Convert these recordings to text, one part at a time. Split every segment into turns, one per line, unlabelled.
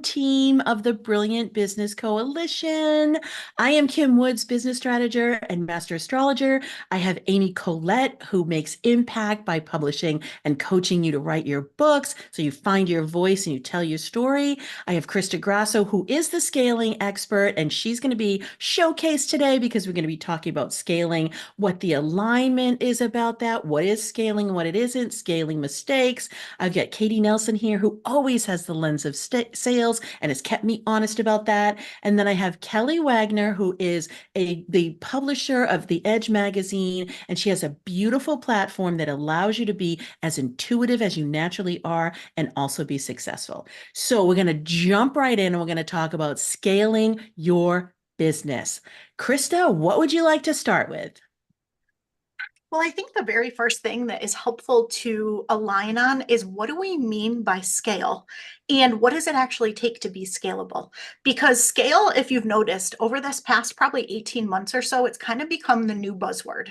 team of the Brilliant Business Coalition. I am Kim Woods, business strategist and master astrologer. I have Amy Colette, who makes impact by publishing and coaching you to write your books so you find your voice and you tell your story. I have Krista Grasso, who is the scaling expert, and she's going to be showcased today because we're going to be talking about scaling, what the alignment is about that, what is scaling and what it isn't, scaling mistakes. I've got Katie Nelson here, who always has the lens of sales and has kept me honest about that. And then I have Kelly Wagner, who is the publisher of The Edge magazine, and she has a beautiful platform that allows you to be as intuitive as you naturally are and also be successful. So we're going to jump right in and we're going to talk about scaling your business. Krista, what would you like to start with?
Well, I think the very first thing that is helpful to align on is what do we mean by scale? And what does it actually take to be scalable? Because scale, if you've noticed, over this past probably 18 months or so, it's kind of become the new buzzword.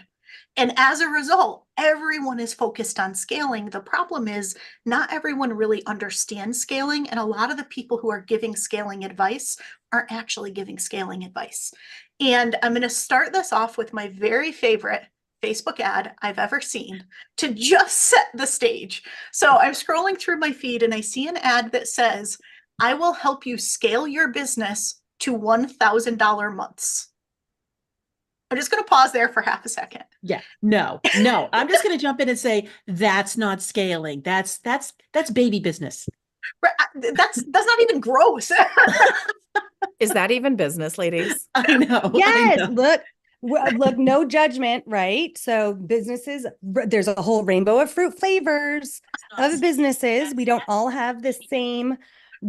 And as a result, everyone is focused on scaling. The problem is not everyone really understands scaling. And a lot of the people who are giving scaling advice aren't actually giving scaling advice. And I'm going to start this off with my very favorite Facebook ad I've ever seen to just set the stage. So I'm scrolling through my feed and I see an ad that says, I will help you scale your business to $1,000 months. I'm just going to pause there for half a second.
Yeah, no. I'm just going to jump in and say that's not scaling. That's baby business.
That's not even gross.
Is that even business, ladies?
I know.
Yes,
I know.
look, no judgment, right? So businesses, there's a whole rainbow of fruit flavors of businesses. We don't all have the same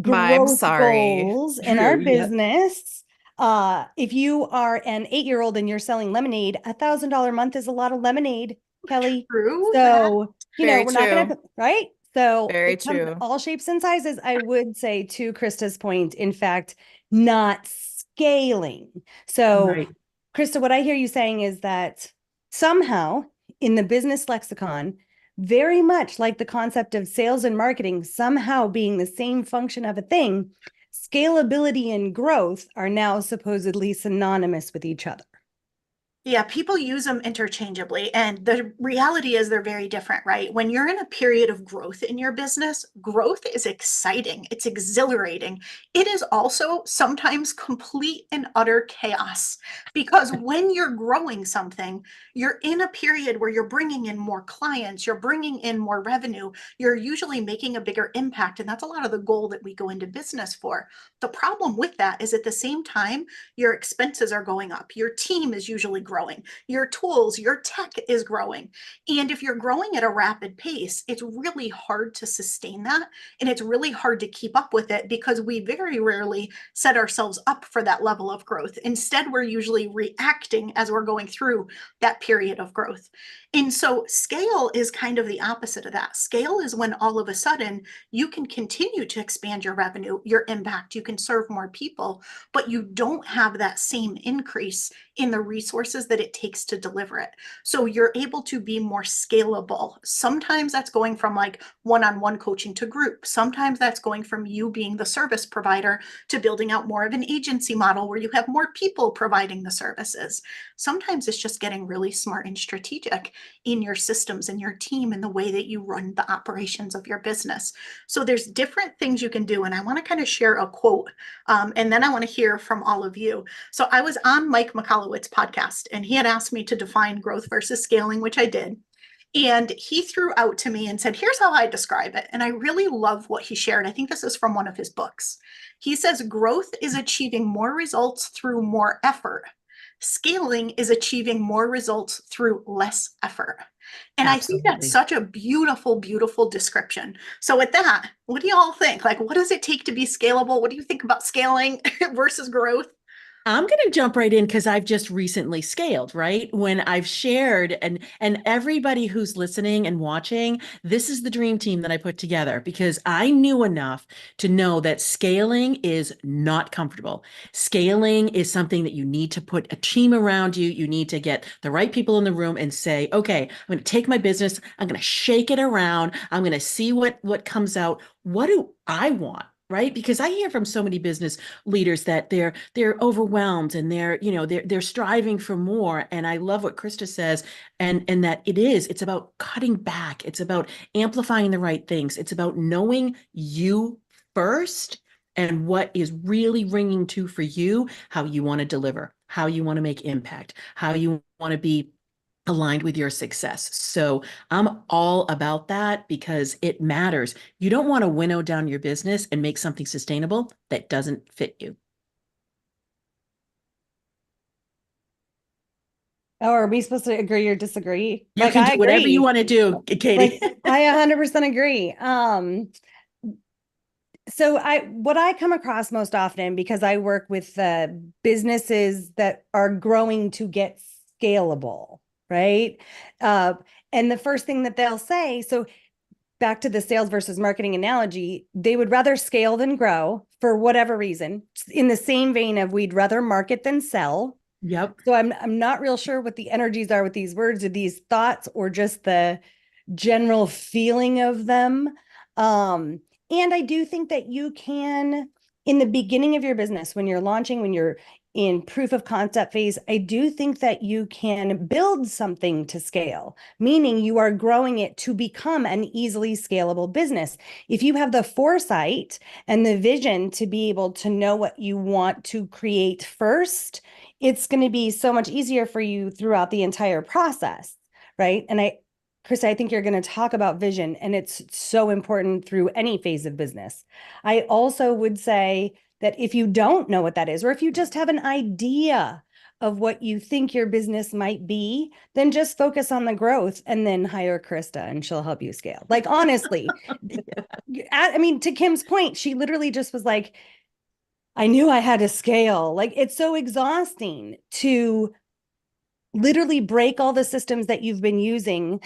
growth goals in our business. If you are an 8-year-old and you're selling lemonade, $1,000 a month is a lot of lemonade, Kelly.
True.
So,
Very
we're not gonna, right? So
Very
it comes
true.
all shapes and sizes. I would say, to Krista's point, in fact, not scaling. So
Right.
Krista, what I hear you saying is that somehow in the business lexicon, very much like the concept of sales and marketing somehow being the same function of a thing, scalability and growth are now supposedly synonymous with each other.
Yeah, people use them interchangeably. And the reality is they're very different, right? When you're in a period of growth in your business, growth is exciting, it's exhilarating. It is also sometimes complete and utter chaos because when you're growing something, you're in a period where you're bringing in more clients, you're bringing in more revenue, you're usually making a bigger impact. And that's a lot of the goal that we go into business for. The problem with that is at the same time, your expenses are going up, your team is usually growing, your tools, your tech is growing. And if you're growing at a rapid pace, it's really hard to sustain that. And it's really hard to keep up with it because we very rarely set ourselves up for that level of growth. Instead, we're usually reacting as we're going through that period of growth. And so scale is kind of the opposite of that. Scale is when all of a sudden you can continue to expand your revenue, your impact, you can serve more people, but you don't have that same increase in the resources that it takes to deliver it. So you're able to be more scalable. Sometimes that's going from like one-on-one coaching to group. Sometimes that's going from you being the service provider to building out more of an agency model where you have more people providing the services. Sometimes it's just getting really smart and strategic in your systems and your team and the way that you run the operations of your business. So there's different things you can do. And I want to kind of share a quote and then I want to hear from all of you. So I was on Mike Michalowicz podcast and he had asked me to define growth versus scaling, which I did. And he threw out to me and said, here's how I describe it. And I really love what he shared. I think this is from one of his books. He says, growth is achieving more results through more effort. Scaling is achieving more results through less effort. And
Absolutely.
I think that's such a beautiful, beautiful description. So with that, what do you all think? Like, what does it take to be scalable? What do you think about scaling versus growth?
I'm going to jump right in because I've just recently scaled, right? When I've shared and everybody who's listening and watching, this is the dream team that I put together because I knew enough to know that scaling is not comfortable. Scaling is something that you need to put a team around you. You need to get the right people in the room and say, okay, I'm going to take my business, I'm going to shake it around, I'm going to see what comes out. What do I want? right? Because I hear from so many business leaders that they're overwhelmed and they're striving for more. And I love what Krista says, and that it's about cutting back. It's about amplifying the right things. It's about knowing you first and what is really ringing to for you, how you want to deliver, how you want to make impact, how you want to be aligned with your success. So I'm all about that because it matters. You don't want to winnow down your business and make something sustainable that doesn't fit you.
Oh, are we supposed to agree or disagree?
You
Like,
can
I
do whatever you
agree.
want to do, Katie.
Like, I 100% agree. So what I come across most often, because I work with businesses that are growing to get scalable, right? Uh, and the first thing that they'll say, so back to the sales versus marketing analogy, they would rather scale than grow for whatever reason. In the same vein of we'd rather market than sell.
Yep.
So I'm not real sure what the energies are with these words or these thoughts or just the general feeling of them. And I do think that you can, in the beginning of your business, when you're launching, when you're in proof of concept phase, I do think that you can build something to scale, meaning you are growing it to become an easily scalable business. If you have the foresight and the vision to be able to know what you want to create first, it's going to be so much easier for you throughout the entire process, right? And Chris, I think you're going to talk about vision, and it's so important through any phase of business. I also would say that if you don't know what that is, or if you just have an idea of what you think your business might be, then just focus on the growth and then hire Krista and she'll help you scale. Like, honestly, I mean, to Kim's point, she literally just was like, I knew I had to scale. Like, it's so exhausting to literally break all the systems that you've been using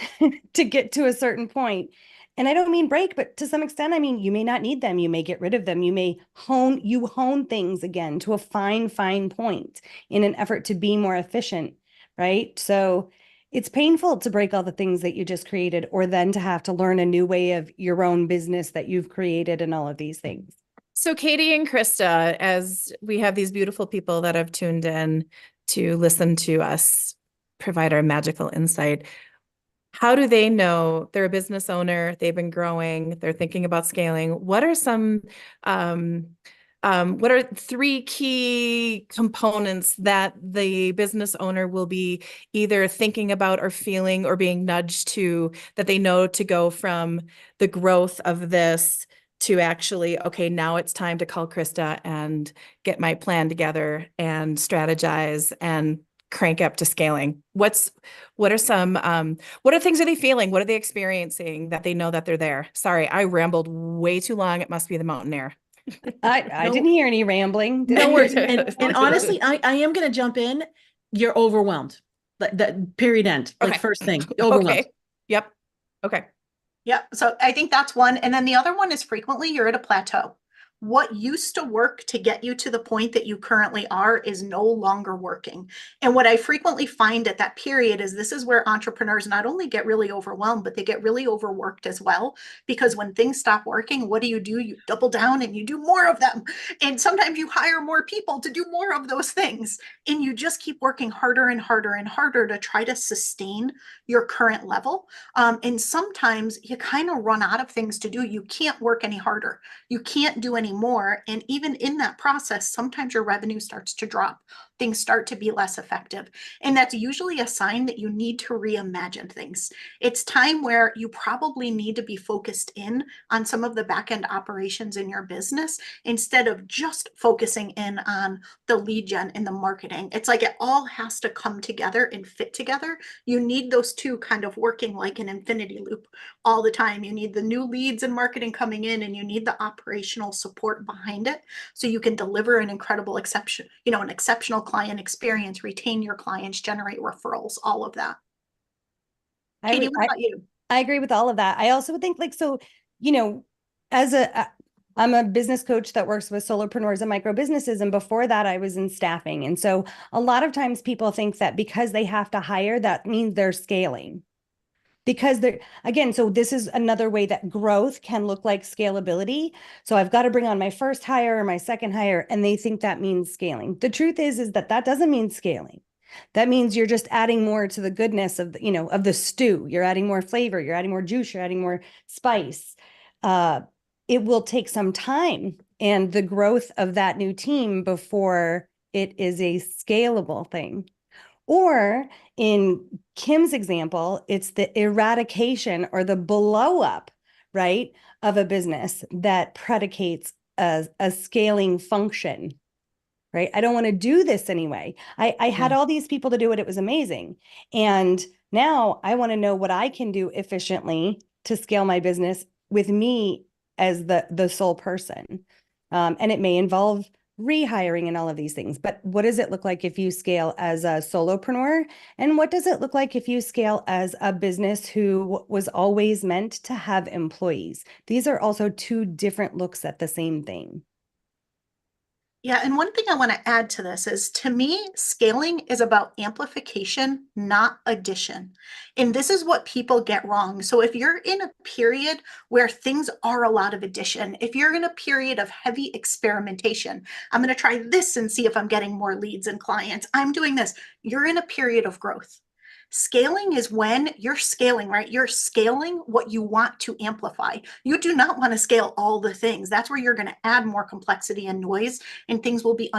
to get to a certain point. And I don't mean break, but to some extent, I mean, you may not need them. You may get rid of them. You may hone things again to a fine point in an effort to be more efficient, right? So it's painful to break all the things that you just created, or then to have to learn a new way of your own business that you've created and all of these things.
So Katie and Krista, as we have these beautiful people that have tuned in to listen to us provide our magical insight, how do they know they're a business owner, they've been growing, they're thinking about scaling? What are what are 3 key components that the business owner will be either thinking about or feeling or being nudged to, that they know to go from the growth of this to actually, okay, now it's time to call Krista and get my plan together and strategize and crank up to scaling? What are things are they feeling? What are they experiencing that they know that they're there? Sorry, I rambled way too long. It must be the mountain air.
I didn't hear any rambling.
No worries. And honestly, I am going to jump in. You're overwhelmed. That period end. Like,
Okay.
first thing, overwhelmed.
Okay. Yep. Okay.
Yeah. So I think that's one. And then the other one is frequently you're at a plateau. What used to work to get you to the point that you currently are is no longer working. And what I frequently find at that period is this is where entrepreneurs not only get really overwhelmed, but they get really overworked as well. Because when things stop working, what do? You double down and you do more of them. And sometimes you hire more people to do more of those things. And you just keep working harder and harder and harder to try to sustain your current level. And sometimes you kind of run out of things to do. You can't work any harder. You can't do any more. And even in that process, sometimes your revenue starts to drop. Things start to be less effective. And that's usually a sign that you need to reimagine things. It's time where you probably need to be focused in on some of the back-end operations in your business instead of just focusing in on the lead gen and the marketing. It's like it all has to come together and fit together. You need those two kind of working like an infinity loop all the time. You need the new leads and marketing coming in, and you need the operational support behind it so you can deliver an an exceptional client experience, retain your clients, generate referrals, all of that. Katie, what about you?
I agree with all of that. I also would think I'm a business coach that works with solopreneurs and micro businesses. And before that, I was in staffing. And so a lot of times people think that because they have to hire, that means they're scaling. because there, again, so this is another way that growth can look like scalability. So I've got to bring on my first hire or my second hire, and they think that means scaling. The truth is that that doesn't mean scaling. That means you're just adding more to the goodness of the, of the stew. You're adding more flavor, you're adding more juice, you're adding more spice. It will take some time and the growth of that new team before it is a scalable thing. Or in Kim's example, it's the eradication or the blow up, right, of a business that predicates a scaling function, right? I don't want to do this anyway. I had all these people to do it. It was amazing. And now I want to know what I can do efficiently to scale my business with me as the sole person. And it may involve rehiring and all of these things. But what does it look like if you scale as a solopreneur? And what does it look like if you scale as a business who was always meant to have employees? These are also two different looks at the same thing.
Yeah, and one thing I want to add to this is, to me, scaling is about amplification, not addition. And this is what people get wrong. So if you're in a period where things are a lot of addition, if you're in a period of heavy experimentation, I'm going to try this and see if I'm getting more leads and clients, I'm doing this, you're in a period of growth. Scaling is when you're scaling, right? You're scaling what you want to amplify. You do not want to scale all the things. That's where you're going to add more complexity and noise, and things will be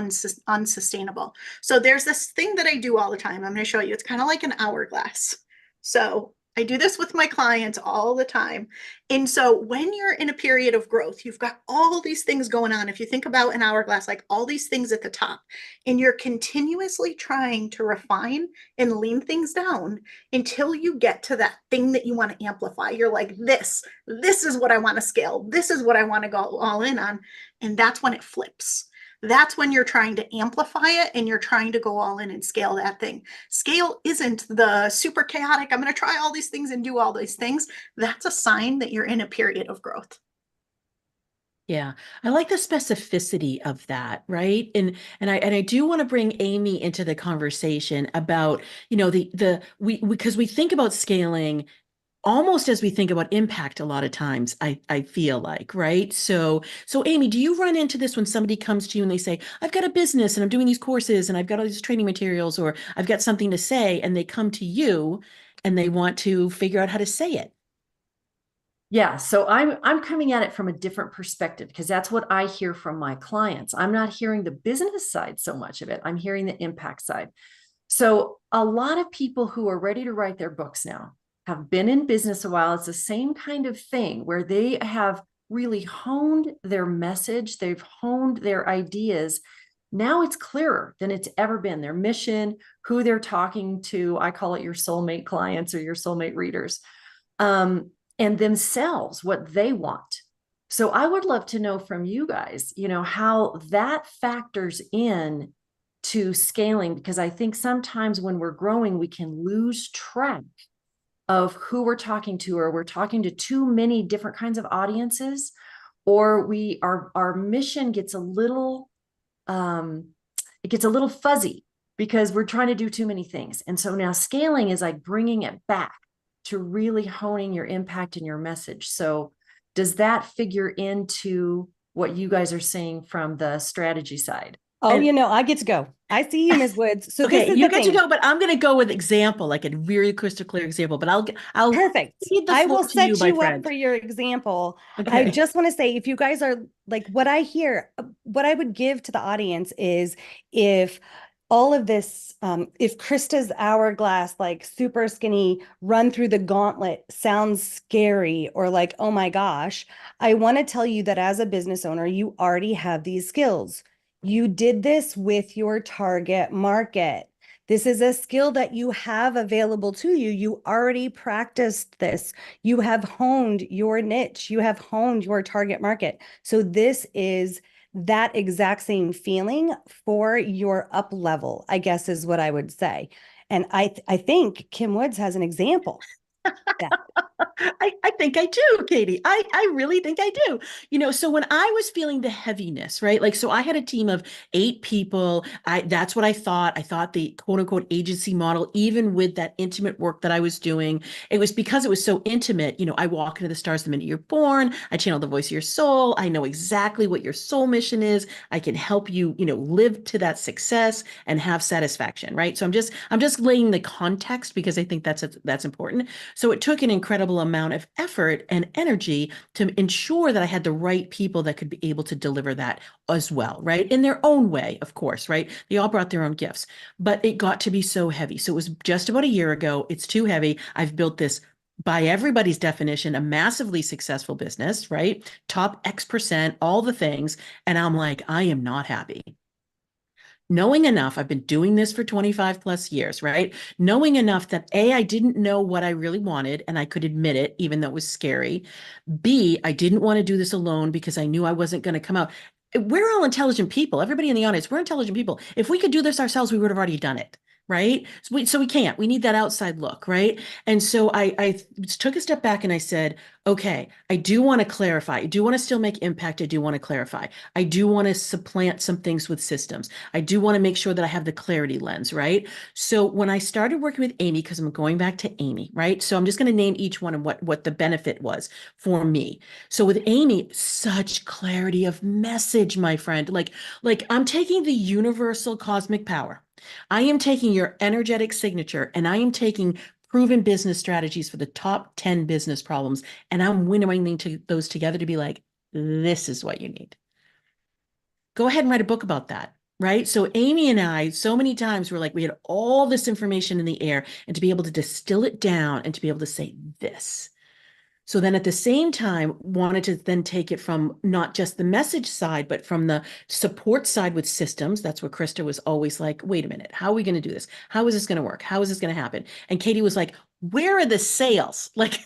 unsustainable. So there's this thing that I do all the time. I'm going to show you. It's kind of like an hourglass. So I do this with my clients all the time. And so when you're in a period of growth, you've got all these things going on. If you think about an hourglass, like all these things at the top, and you're continuously trying to refine and lean things down until you get to that thing that you want to amplify. You're like, this is what I want to scale. This is what I want to go all in on. And that's when it flips. That's when you're trying to amplify it and you're trying to go all in and scale that thing. Scale isn't the super chaotic, I'm going to try all these things and do all these things. That's a sign that you're in a period of growth.
Yeah, I like the specificity of that, right? And I do want to bring Amy into the conversation about, because we think about scaling almost as we think about impact a lot of times, I feel like, right? So Amy, do you run into this when somebody comes to you and they say, I've got a business and I'm doing these courses and I've got all these training materials, or I've got something to say, and they come to you and they want to figure out how to say it?
Yeah, so I'm coming at it from a different perspective, because that's what I hear from my clients. I'm not hearing the business side so much of it. I'm hearing the impact side. So a lot of people who are ready to write their books now have been in business a while. It's the same kind of thing where they have really honed their message. They've honed their ideas. Now it's clearer than it's ever been. Their mission, who they're talking to. I call it your soulmate clients or your soulmate readers, and themselves, what they want. So I would love to know from you guys, how that factors in to scaling, because I think sometimes when we're growing, we can lose track of who we're talking to, or we're talking to too many different kinds of audiences, or our mission gets a little fuzzy because we're trying to do too many things. And so now scaling is like bringing it back to really honing your impact and your message. So does that figure into what you guys are saying from the strategy side?
Oh, I get to go. I see you, Ms. Woods. So
okay,
this is
you
the
get
thing.
to go, but I'm going to go with example, like a very crystal clear example. But I'll
Perfect.
cede the
I
floor
will
to
set
you, my
you up
friend.
for your example.
Okay.
I just want to say, if you guys are like, what I hear, what I would give to the audience is, if all of this, if Krista's hourglass, like super skinny, run through the gauntlet sounds scary, or like, oh my gosh, I want to tell you that as a business owner, you already have these skills. You did this with your target market. This is a skill that you have available to you. You already practiced this. You have honed your niche. You have honed your target market. So this is that exact same feeling for your up level, I guess, is what I would say. And I think Kim Woods has an example.
I think I do, Katie. I really think I do. So when I was feeling the heaviness, right? Like, so I had a team of 8 people. That's what I thought. I thought the quote unquote agency model, even with that intimate work that I was doing, it was because it was so intimate. I walk into the stars the minute you're born. I channel the voice of your soul. I know exactly what your soul mission is. I can help you, live to that success and have satisfaction, right? So I'm just laying the context because I think that's important. So it took an incredible amount of effort and energy to ensure that I had the right people that could be able to deliver that as well, right? In their own way, of course, right? They all brought their own gifts, but it got to be so heavy. So it was just about a year ago. It's too heavy. I've built this, by everybody's definition, a massively successful business, right? Top X%, all the things. And I'm like, I am not happy. Knowing enough, I've been doing this for 25 plus years, right? Knowing enough that A, I didn't know what I really wanted and I could admit it, even though it was scary. B, I didn't want to do this alone because I knew I wasn't going to come out. We're all intelligent people. Everybody in the audience, we're intelligent people. If we could do this ourselves, we would have already done it. Right. So we can't. We need that outside look. Right. And so I took a step back and I said, okay, I do want to clarify. I do want to still make impact. I do want to clarify. I do want to supplant some things with systems. I do want to make sure that I have the clarity lens, right? So when I started working with Amy, because I'm going back to Amy, right? So I'm just going to name each one and what the benefit was for me. So with Amy, such clarity of message, my friend. Like I'm taking the universal cosmic power. I am taking your energetic signature and I am taking proven business strategies for the top 10 business problems. And I'm winnowing those together to be like, this is what you need. Go ahead and write a book about that. Right. So Amy and I, so many times we had all this information in the air, and to be able to distill it down and to be able to say this. So then at the same time, wanted to then take it from not just the message side, but from the support side with systems. That's where Krista was always like, wait a minute, how are we going to do this? How is this going to work? How is this going to happen? And Katie was like, where are the sales? Like,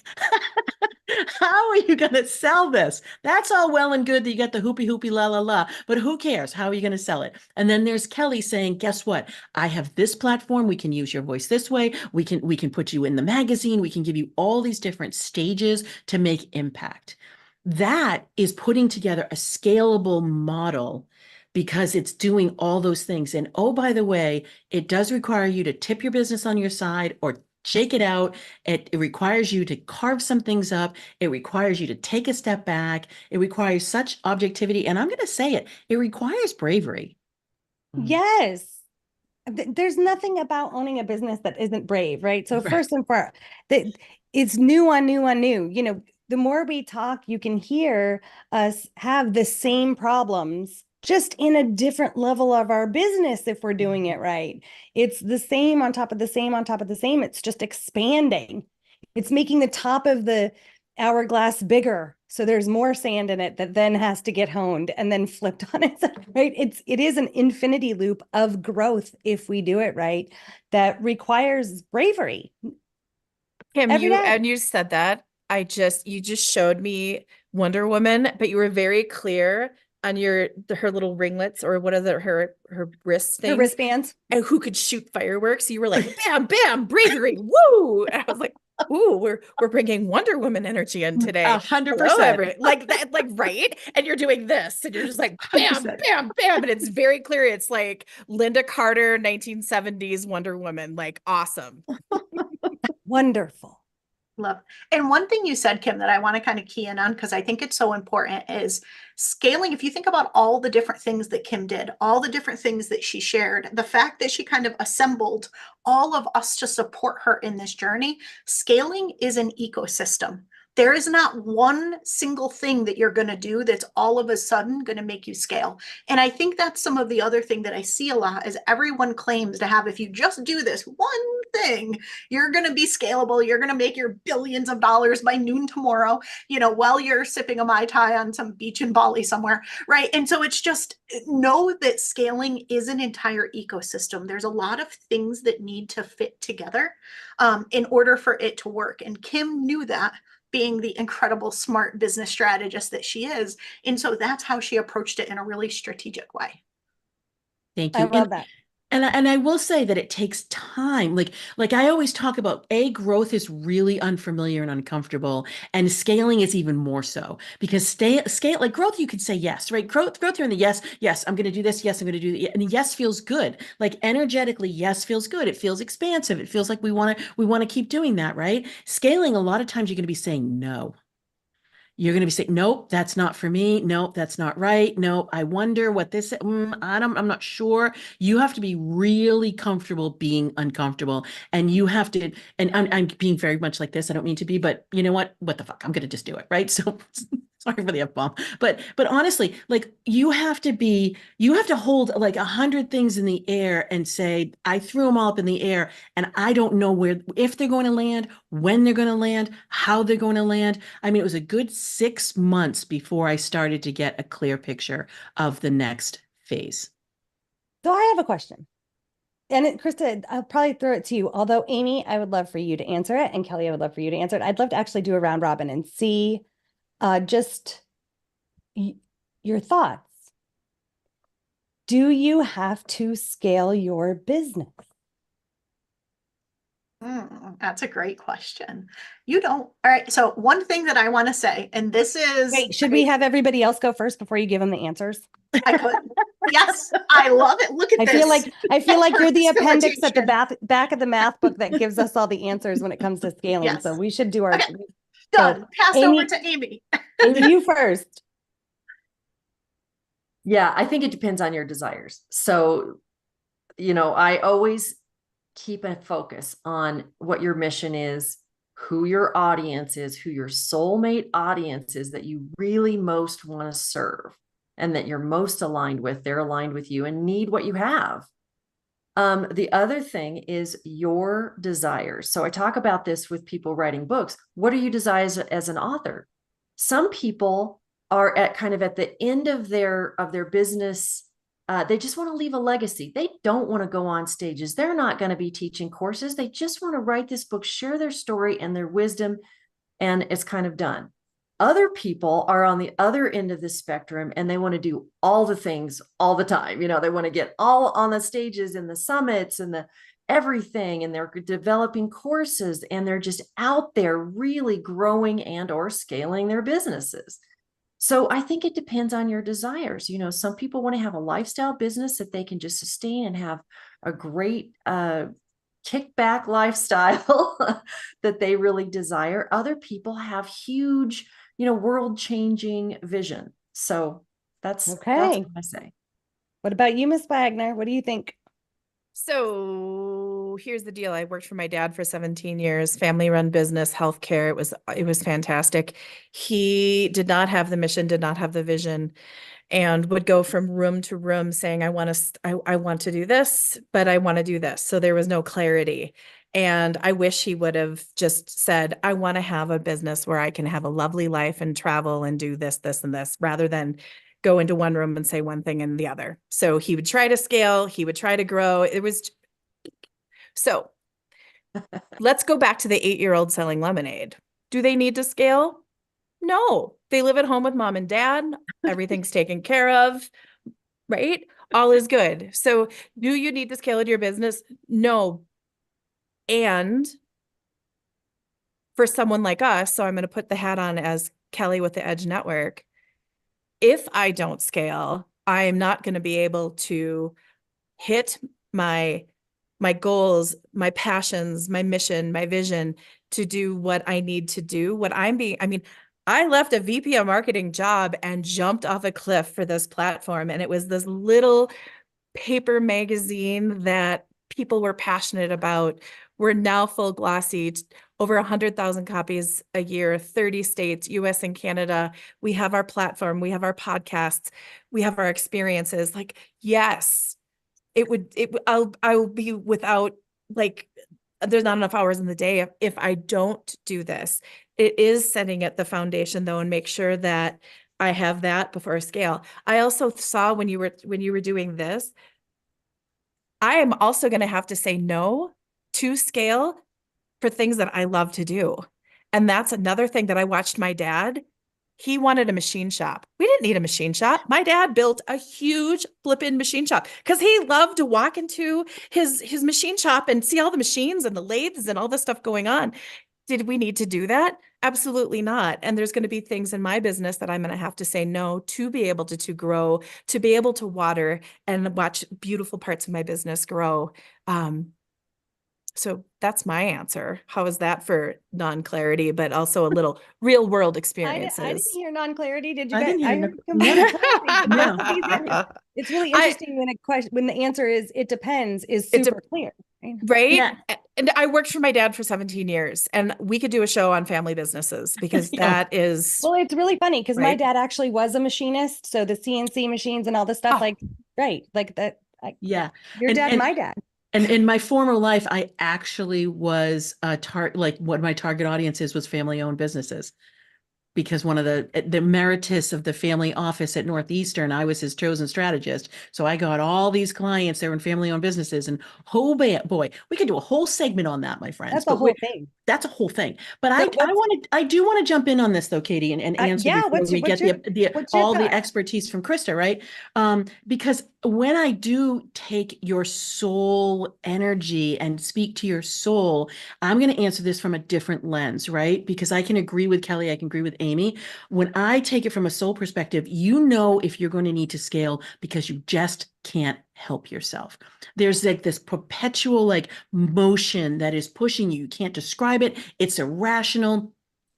how are you going to sell this? That's all well and good that you got the hoopy la la la, but who cares? How are you going to sell it? And then there's Kelly saying, guess what? I have this platform. We can use your voice this way. We can put you in the magazine. We can give you all these different stages to make impact. That is putting together a scalable model because it's doing all those things. And oh, by the way, it does require you to tip your business on your side or shake it out. It requires you to carve some things up. It requires you to take a step back. It requires such objectivity. And I'm going to say it, it requires bravery.
Yes. There's nothing about owning a business that isn't brave, right? So
Right.
first and foremost, it's new on new on new. The more we talk, you can hear us have the same problems, just in a different level of our business if we're doing it right. It's the same on top of the same on top of the same. It's just expanding. It's making the top of the hourglass bigger. So there's more sand in it that then has to get honed and then flipped on it, right? It is an infinity loop of growth if we do it right, that requires bravery.
Kim,
Every day.
and you said that. You just showed me Wonder Woman, but you were very clear on her little ringlets, or what are her wrist things?
Her wristbands.
And who could shoot fireworks. You were like, bam, bam, bravery, woo. And I was like, ooh, we're bringing Wonder Woman energy in today.
100%.
Like that, like, right? And you're doing this, and you're just like, bam,
100%.
bam, bam. And it's very clear. It's like Linda Carter, 1970s Wonder Woman, like awesome.
Wonderful.
Love. And one thing you said, Kim, that I want to kind of key in on, because I think it's so important, is scaling. If you think about all the different things that Kim did, all the different things that she shared, the fact that she kind of assembled all of us to support her in this journey, scaling is an ecosystem. There is not one single thing that you're going to do that's all of a sudden going to make you scale. And I think that's some of the other thing that I see a lot is everyone claims to have, if you just do this one thing, you're going to be scalable. You're going to make your billions of dollars by noon tomorrow, while you're sipping a Mai Tai on some beach in Bali somewhere, right? And so it's just know that scaling is an entire ecosystem. There's a lot of things that need to fit together in order for it to work. And Kim knew that, being the incredible smart business strategist that she is. And so that's how she approached it in a really strategic way.
Thank you.
I love that.
And I will say that it takes time. Like I always talk about, growth is really unfamiliar and uncomfortable, and scaling is even more so, because scale like growth, you could say yes, right? Growth, you're in the yes, I'm going to do this, yes, I'm going to do and yes feels good. Like energetically, yes feels good. It feels expansive. It feels like we want to keep doing that, right? Scaling, a lot of times you're going to be saying no. You're going to be saying, nope, that's not for me. Nope, that's not right. Nope, I wonder what this, I'm not sure. You have to be really comfortable being uncomfortable. And you have to, and I'm being very much like this. I don't mean to be, but you know what? What the fuck? I'm going to just do it. Right. So sorry for the F-bomb. But honestly, like you have to hold like 100 things in the air and say, I threw them all up in the air and I don't know if they're going to land, when they're going to land, how they're going to land. I mean, it was a good 6 months before I started to get a clear picture of the next phase.
So I have a question. And Krista, I'll probably throw it to you. Although, Amy, I would love for you to answer it. And Kelly, I would love for you to answer it. I'd love to actually do a round robin and see just your thoughts. Do you have to scale your business?
That's a great question. You don't. All right. So one thing that I want to say, and this is.
Wait, should we have everybody else go first before you give them the answers?
I could. Yes, I love it. Look at
I
this.
feel like you're the appendix at the
Facilitation.
back of the math book that gives us all the answers when it comes to scaling.
Yes.
So we should do our
Okay. Done. Passed
Amy-
over to Amy.
Amy, you first.
Yeah, I think it depends on your desires. So, I always keep a focus on what your mission is, who your audience is, who your soulmate audience is that you really most want to serve and that you're most aligned with. They're aligned with you and need what you have. The other thing is your desires. So I talk about this with people writing books. What are you desires as an author? Some people are at the end of their business. They just want to leave a legacy. They don't want to go on stages. They're not going to be teaching courses. They just want to write this book, share their story and their wisdom, and it's kind of done. Other people are on the other end of the spectrum and they want to do all the things all the time. They want to get all on the stages and the summits and the everything, and they're developing courses and they're just out there really growing and or scaling their businesses. So I think it depends on your desires. Some people want to have a lifestyle business that they can just sustain and have a great kickback lifestyle that they really desire. Other people have huge, world-changing vision. So that's what I say.
What about you, Miss Wagner? What do you think?
So here's the deal. I worked for my dad for 17 years, family-run business, healthcare. It was fantastic. He did not have the mission, did not have the vision, and would go from room to room saying, I want to do this, but I want to do this. So there was no clarity. And I wish he would have just said, I want to have a business where I can have a lovely life and travel and do this, this, and this, rather than go into one room and say one thing and the other. So he would try to scale, he would try to grow. So let's go back to the 8-year-old selling lemonade. Do they need to scale? No, they live at home with mom and dad. Everything's taken care of, right? All is good. So do you need to scale your business? No. And for someone like us, so I'm going to put the hat on as Kelly with the Edge Network. If I don't scale, I am not going to be able to hit my goals, my passions, my mission, my vision to do what I need to do. I left a VP of marketing job and jumped off a cliff for this platform. And it was this little paper magazine that people were passionate about. We're now full glossy, over 100,000 copies a year, 30 states, US and Canada. We have our platform, we have our podcasts, we have our experiences. Like, yes, I will be without, like, there's not enough hours in the day if I don't do this. It is setting at the foundation though, and make sure that I have that before I scale. I also saw when you were doing this, I am also going to have to say no to scale for things that I love to do. And that's another thing that I watched my dad He wanted a machine shop. We didn't need a machine shop. My dad built a huge flippin' machine shop because he loved to walk into his machine shop and see all the machines and the lathes and all the stuff going on. Did we need to do that? Absolutely not. And there's going to be things in my business that I'm going to have to say no to be able to grow, to be able to water and watch beautiful parts of my business grow. So that's my answer. How is that for non-clarity, but also a little real world
I
experiences?
didn't hear non-clarity. Did you
I
guys?
didn't hear
I
no-
heard complete
no.
clarity, but
No.
that's easy. It's really
I-
interesting when a question, when the answer is it depends, is
It
super clear. Right?
Right?
Yeah.
And I worked for my dad for 17 years, and we could do a show on family businesses because
Oh.
that is
Well, it's really funny because my
Right.
dad actually was a machinist, so the CNC machines and all this stuff,
Oh.
like right, like that.
Yeah.
Your
And-
dad,
and-
my dad.
And in my former life, I actually was like what my target audience was family owned businesses. Because one of the emeritus of the family office at Northeastern, I was his chosen strategist. So I got all these clients that were in family owned businesses, and boy, we could do a whole segment on that, my friends.
That's the
But
whole thing.
that's a whole thing. But
So
I do want to jump in on this though, Katie, and answer
yeah,
before
what's
we
your-
get
what's your
all the
thought?
expertise from Krista, right? Because when I do take your soul energy and speak to your soul, I'm going to answer this from a different lens, right? Because I can agree with Kelly, I can agree with Amy. When I take it from a soul perspective, you know if you're going to need to scale because you just can't help yourself. There's like this perpetual like motion that is pushing you. You can't describe it. It's irrational.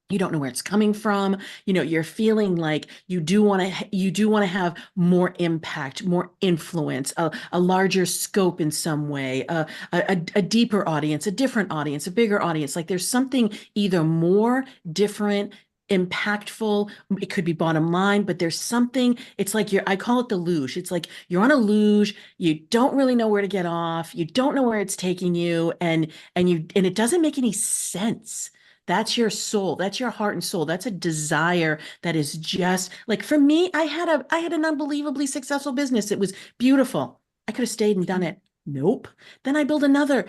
You don't know where it's coming from. You know, you're feeling like you do want to have more impact, more influence, a larger scope in some way, a deeper audience, a different audience, a bigger audience. Like there's something either more, different, impactful. It could be bottom line, but there's something, it's like I call it the luge. It's like you're on a luge, you don't really know where to get off, you don't know where it's taking you, and it doesn't make any sense. That's your soul. That's your heart and soul. That's a desire that is just like, for me, I had an unbelievably successful business. It was beautiful. I could have stayed and done it. Nope. Then I built another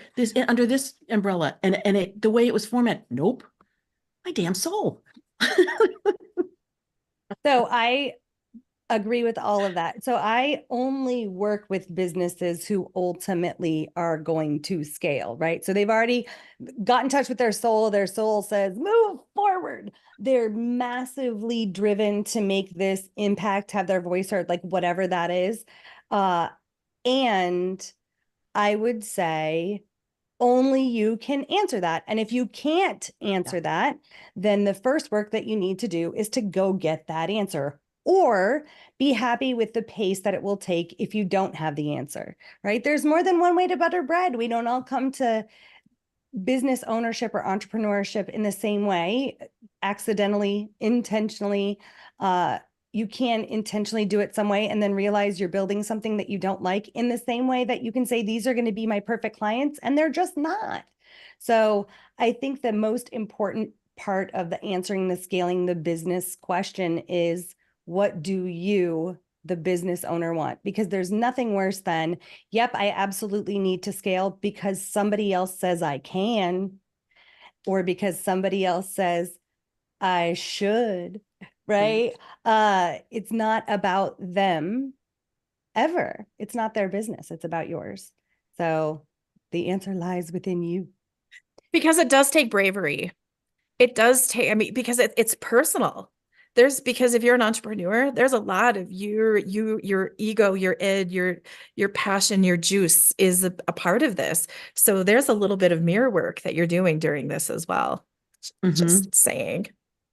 under this umbrella, and the way it was formatted. Nope. My damn soul.
So I agree with all of that. So I only work with businesses who ultimately are going to scale, right? So they've already got in touch with their soul. Their soul says, move forward. They're massively driven to make this impact, have their voice heard, like whatever that is. And I would say only you can answer that. And if you can't answer that, then the first work that you need to do is to go get that answer, or be happy with the pace that it will take if you don't have the answer, right? There's more than one way to butter bread. We don't all come to business ownership or entrepreneurship in the same way, accidentally, intentionally. You can intentionally do it some way and then realize you're building something that you don't like, in the same way that you can say, these are going to be my perfect clients, and they're just not. So I think the most important part of the answering the scaling the business question is, what do you, the business owner, want? Because there's nothing worse than, yep, I absolutely need to scale because somebody else says I can, or because somebody else says I should, right? It's not about them ever. It's not their business. It's about yours. So the answer lies within you.
because it does take bravery. It does take, I mean, because it's personal. Because if you're an entrepreneur, there's a lot of your ego, your id, your passion, your juice is a part of this. So there's a little bit of mirror work that you're doing during this as well. Just saying.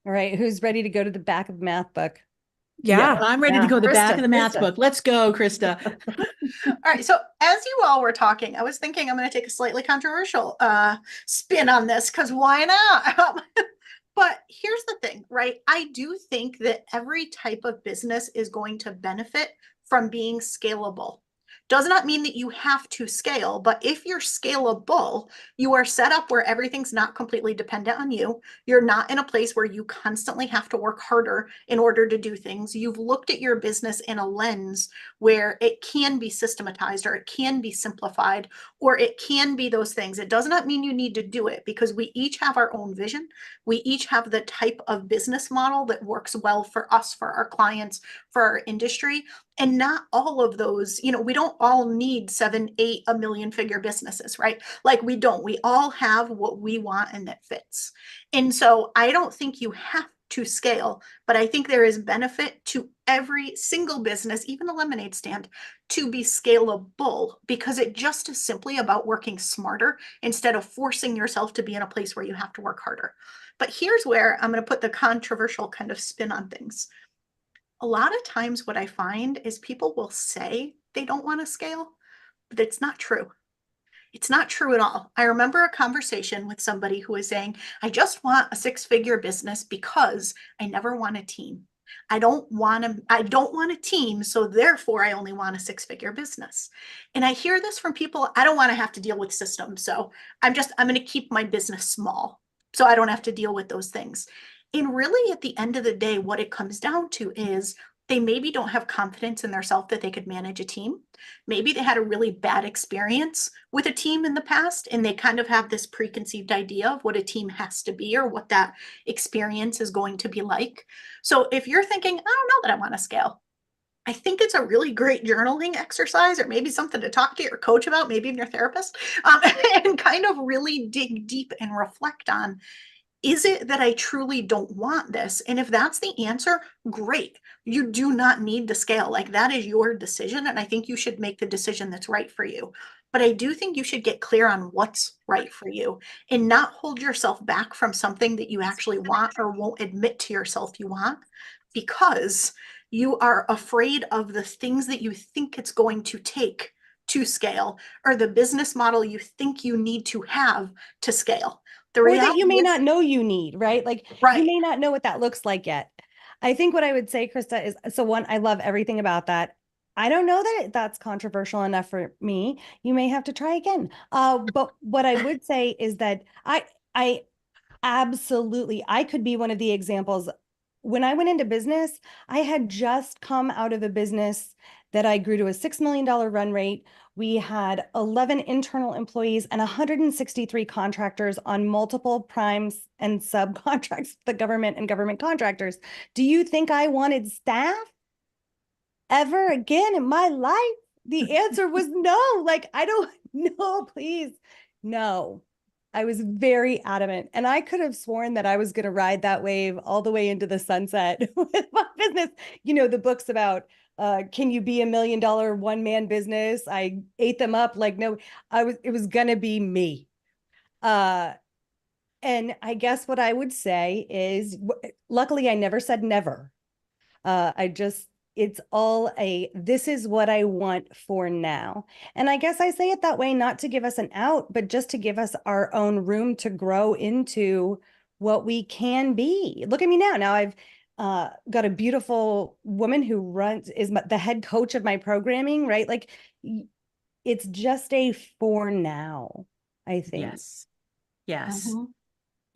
All right. Who's ready to go to the back of the math book?
Yeah.
I'm ready to go to the back of the math
Krista.
book. Let's go, Krista.
All right. So as you all were talking, I was thinking I'm going to take a slightly controversial spin on this, because why not? But here's the thing, right? I do think that every type of business is going to benefit from being scalable. Does not mean that you have to scale, but if you're scalable, you are set up where everything's not completely dependent on you. You're not in a place where you constantly have to work harder in order to do things. You've looked at your business in a lens where it can be systematized, or it can be simplified, or it can be those things. It does not mean you need to do it, because we each have our own vision. We each have the type of business model that works well for us, for our clients, for our industry. And not all of those, we don't all need 7, 8, a million figure businesses, right? Like we don't. We all have what we want and that fits. And so I don't think you have to scale, but I think there is benefit to every single business, even the lemonade stand, to be scalable, because it just is simply about working smarter instead of forcing yourself to be in a place where you have to work harder. But here's where I'm going to put the controversial kind of spin on things. A lot of times what I find is people will say they don't want to scale, but it's not true. It's not true at all. I remember a conversation with somebody who was saying, I just want a 6-figure business because I never want a team. I don't want a team, so therefore I only want a 6-figure business. And I hear this from people, I don't want to have to deal with systems, so I'm going to keep my business small so I don't have to deal with those things. And really, at the end of the day, what it comes down to is they maybe don't have confidence in themselves that they could manage a team. Maybe they had a really bad experience with a team in the past, and they kind of have this preconceived idea of what a team has to be, or what that experience is going to be like. So if you're thinking, I don't know that I want to scale, I think it's a really great journaling exercise, or maybe something to talk to your coach about, maybe even your therapist, and kind of really dig deep and reflect on, is it that I truly don't want this? And if that's the answer, great. You do not need to scale. Like, that is your decision. And I think you should make the decision that's right for you. But I do think you should get clear on what's right for you, and not hold yourself back from something that you actually want or won't admit to yourself you want, because you are afraid of the things that you think it's going to take to scale, or the business model you think you need to have to scale. The
Or that
reality
you may
is,
not know you need, right? Like you
right.
may not know what that looks like yet. I think what I would say, Krista, is, so one, I love everything about that. I don't know that that's controversial enough for me. You may have to try again. But what I would say is that I absolutely, I could be one of the examples. When I went into business, I had just come out of a business that I grew to a $6 million run rate. We had 11 internal employees and 163 contractors on multiple primes and subcontracts, the government and government contractors. Do you think I wanted staff ever again in my life? The answer was no. Like, I don't know, please. No. I was very adamant, and I could have sworn that I was going to ride that wave all the way into the sunset with my business. The books about can you be $1 million one-man business? I ate them up like, no, it was going to be me. And I guess what I would say is, luckily, I never said never. It's all this is what I want for now. And I guess I say it that way, not to give us an out, but just to give us our own room to grow into what we can be. Look at me now. Now I've got a beautiful woman who is the head coach of my programming, right? Like, it's just a for now, I think.
Yes. Yes.
Mhm.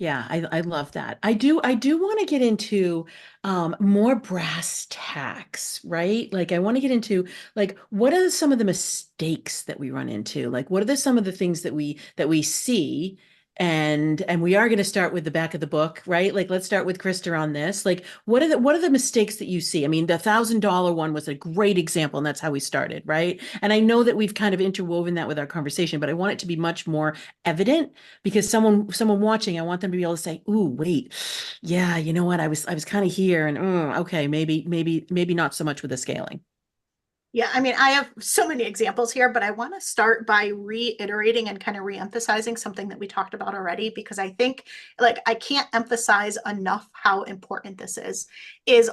Yeah, I love that. I do want to get into more brass tacks, right? Like, I want to get into, like, what are some of the mistakes that we run into? Like, what are some of the things that we see? And we are going to start with the back of the book, right? Like, let's start with Krista on this. Like, what are the mistakes that you see? I mean, the $1,000 one was a great example, and that's how we started, right? And I know that we've kind of interwoven that with our conversation, but I want it to be much more evident, because someone watching, I want them to be able to say, "Ooh, wait, yeah, you know what? I was kind of here, and okay, maybe not so much with the scaling."
Yeah, I mean, I have so many examples here, but I want to start by reiterating and kind of reemphasizing something that we talked about already, because I think, like, I can't emphasize enough how important this is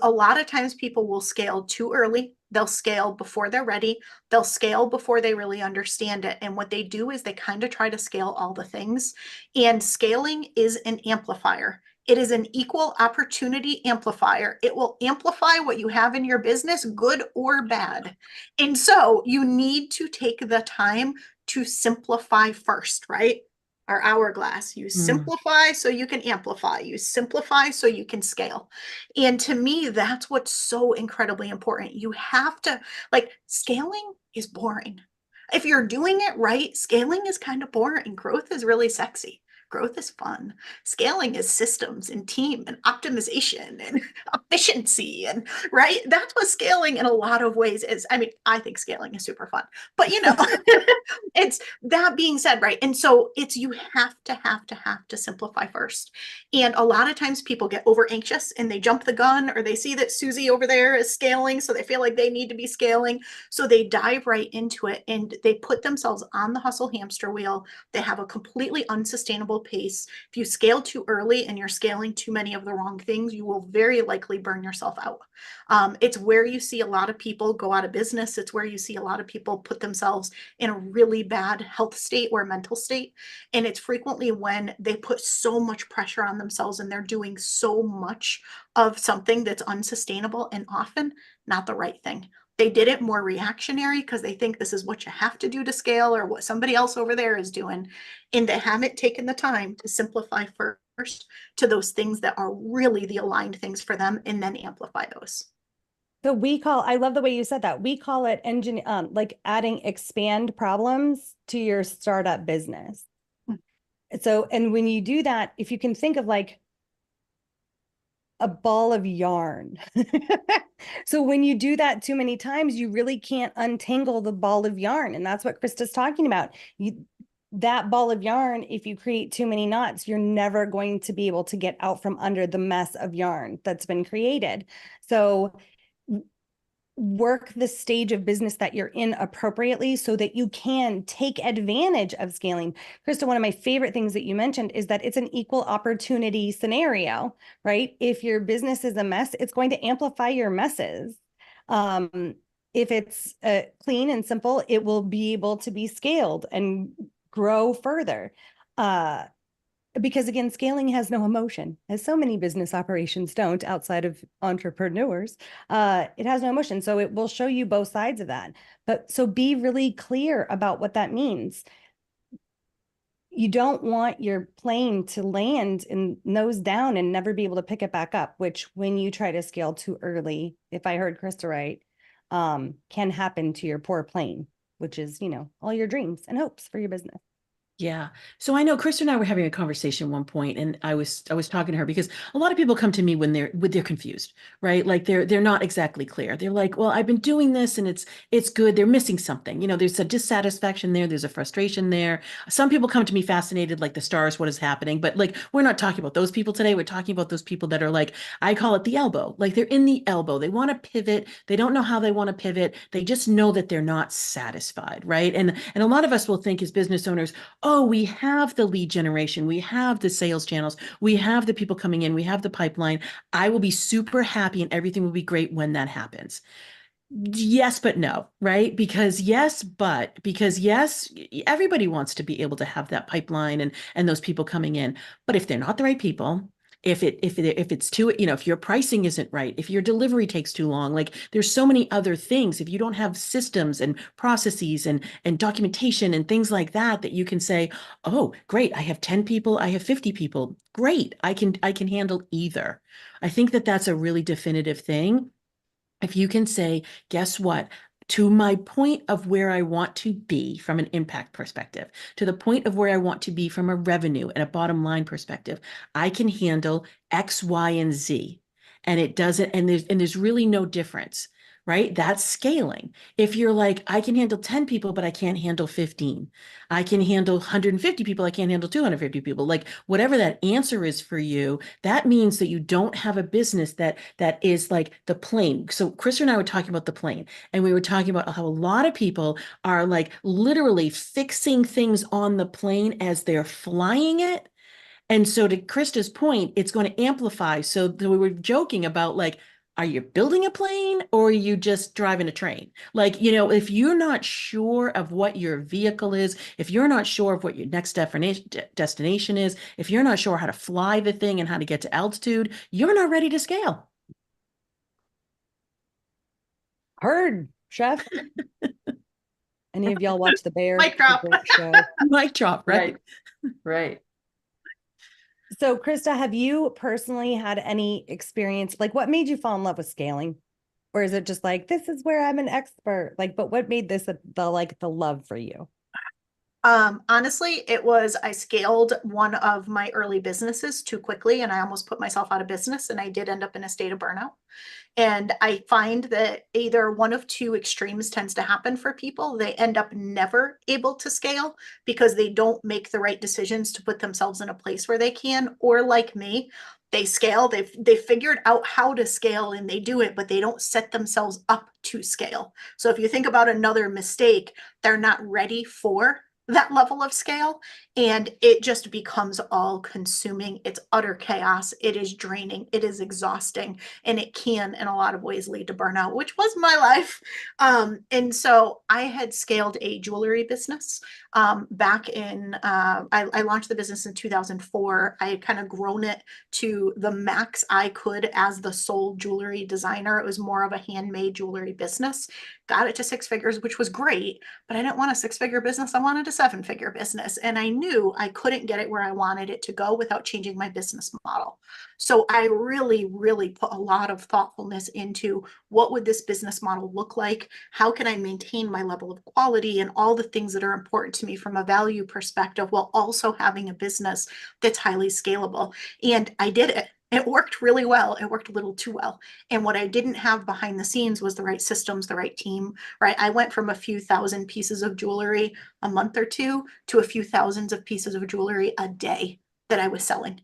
a lot of times people will scale too early. They'll scale before they're ready. They'll scale before they really understand it. And what they do is they kind of try to scale all the things. And scaling is an amplifier. It is an equal opportunity amplifier. It will amplify what you have in your business, good or bad. And so you need to take the time to simplify first, right? Our hourglass. You simplify so you can amplify. You simplify so you can scale. And to me, that's what's so incredibly important. You have to, like, scaling is boring. If you're doing it right, scaling is kind of boring. Growth is really sexy. Growth is fun. Scaling is systems and team and optimization and efficiency, and right. That's what scaling in a lot of ways is. I mean, I think scaling is super fun, but it's that being said, right? And so it's, you have to simplify first. And a lot of times people get over anxious and they jump the gun, or they see that Susie over there is scaling, so they feel like they need to be scaling. So they dive right into it and they put themselves on the hustle hamster wheel. They have a completely unsustainable pace. If you scale too early and you're scaling too many of the wrong things, you will very likely burn yourself out. It's where you see a lot of people go out of business. It's where you see a lot of people put themselves in a really bad health state or mental state. And it's frequently when they put so much pressure on themselves and they're doing so much of something that's unsustainable and often not the right thing. They did it more reactionary because they think this is what you have to do to scale, or what somebody else over there is doing. And they haven't taken the time to simplify first to those things that are really the aligned things for them, and then amplify those.
So I love the way you said that. We call it like adding expand problems to your startup business. So, and when you do that, if you can think of like a ball of yarn. So when you do that too many times, you really can't untangle the ball of yarn. And that's what Krista's talking about. That ball of yarn, if you create too many knots, you're never going to be able to get out from under the mess of yarn that's been created. So work the stage of business that you're in appropriately so that you can take advantage of scaling. Krista, one of my favorite things that you mentioned is that it's an equal opportunity scenario, right? If your business is a mess, it's going to amplify your messes. If it's clean and simple, it will be able to be scaled and grow further. Because again, scaling has no emotion, as so many business operations don't outside of entrepreneurs. It has no emotion. So it will show you both sides of that. But so be really clear about what that means. You don't want your plane to land and nose down and never be able to pick it back up, which when you try to scale too early, if I heard Krista right, can happen to your poor plane, which is, all your dreams and hopes for your business.
Yeah. So I know Krista and I were having a conversation at one point, and I was talking to her because a lot of people come to me when they're confused, right? Like they're not exactly clear. They're like, well, I've been doing this and it's good. They're missing something. There's a dissatisfaction there. There's a frustration there. Some people come to me fascinated, like the stars, what is happening? But like, we're not talking about those people today. We're talking about those people that are like, I call it the elbow. Like they're in the elbow. They want to pivot. They don't know how they want to pivot. They just know that they're not satisfied, right? And a lot of us will think as business owners, oh, we have the lead generation, we have the sales channels, we have the people coming in, we have the pipeline. I will be super happy and everything will be great when that happens. Yes, but no, right? Because yes, everybody wants to be able to have that pipeline and those people coming in. But if they're not the right people, if it's too, if your pricing isn't right, if your delivery takes too long, like there's so many other things. If you don't have systems and processes and documentation and things like that you can say, oh, great, I have 10 people, I have 50 people. Great, I can handle either. I think that's a really definitive thing. If you can say, guess what? To my point of where I want to be from an impact perspective, to the point of where I want to be from a revenue and a bottom line perspective, I can handle X, Y, and Z. And it doesn't, and there's really no difference, right? That's scaling. If you're like, I can handle 10 people, but I can't handle 15. I can handle 150 people. I can't handle 250 people. Like whatever that answer is for you, that means that you don't have a business that is like the plane. So Krista and I were talking about the plane, and we were talking about how a lot of people are like literally fixing things on the plane as they're flying it. And so to Krista's point, it's going to amplify. So we were joking about like, are you building a plane or are you just driving a train? Like, if you're not sure of what your vehicle is, if you're not sure of what your next destination is, if you're not sure how to fly the thing and how to get to altitude, you're not ready to scale.
Heard, chef. Any of y'all watch The Bear?
Mic
It's a
drop.
great show.
Mic drop, right?
Right.
So, Krista, have you personally had any experience? Like, what made you fall in love with scaling? Or is it just like, this is where I'm an expert? Like, but what made this the love for you?
Honestly, I scaled one of my early businesses too quickly and I almost put myself out of business and I did end up in a state of burnout. And I find that either one of two extremes tends to happen for people. They end up never able to scale because they don't make the right decisions to put themselves in a place where they can, or like me, they scale, they've figured out how to scale and they do it, but they don't set themselves up to scale. So if you think about another mistake, they're not ready for that level of scale and it just becomes all consuming. It's utter chaos. It is draining. It is exhausting and it can in a lot of ways lead to burnout, which was my life. And so I had scaled a jewelry business back in, I launched the business in 2004. I had kind of grown it to the max I could as the sole jewelry designer. It was more of a handmade jewelry business. Got it to 6 figures, which was great, but I didn't want a 6-figure business. I wanted a 7-figure business. And I knew I couldn't get it where I wanted it to go without changing my business model. So I really, really put a lot of thoughtfulness into what would this business model look like? How can I maintain my level of quality and all the things that are important to me from a value perspective while also having a business that's highly scalable? And I did it. It worked really well. It worked a little too well. And what I didn't have behind the scenes was the right systems, the right team, right? I went from a few thousand pieces of jewelry a month or two to a few thousands of pieces of jewelry a day that I was selling.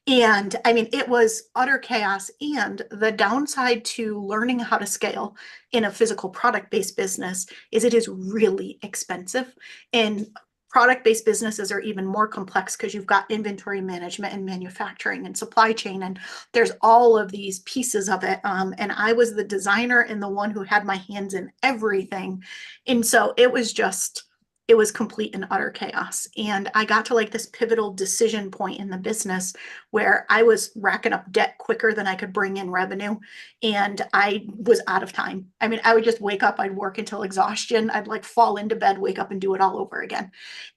And I mean, it was utter chaos. And the downside to learning how to scale in a physical product-based business is it is really expensive. And product-based businesses are even more complex because you've got inventory management and manufacturing and supply chain, and there's all of these pieces of it. And I was the designer and the one who had my hands in everything. And so it was complete and utter chaos. And I got to like this pivotal decision point in the business where I was racking up debt quicker than I could bring in revenue. And I was out of time. I mean, I would just wake up, I'd work until exhaustion. I'd like fall into bed, wake up and do it all over again.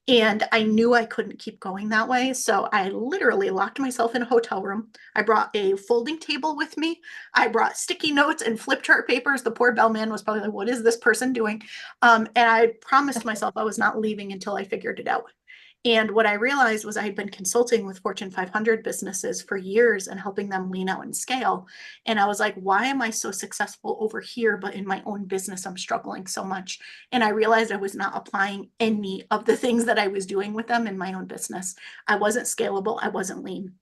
And I knew I couldn't keep going that way. So I literally locked myself in a hotel room. I brought a folding table with me. I brought sticky notes and flip chart papers. The poor bellman was probably like, what is this person doing? And I promised myself I was not leaving until I figured it out. And what I realized was I had been consulting with Fortune 500 businesses for years and helping them lean out and scale. And I was like, why am I so successful over here, but in my own business, I'm struggling so much? And I realized I was not applying any of the things that I was doing with them in my own business. I wasn't scalable. I wasn't lean.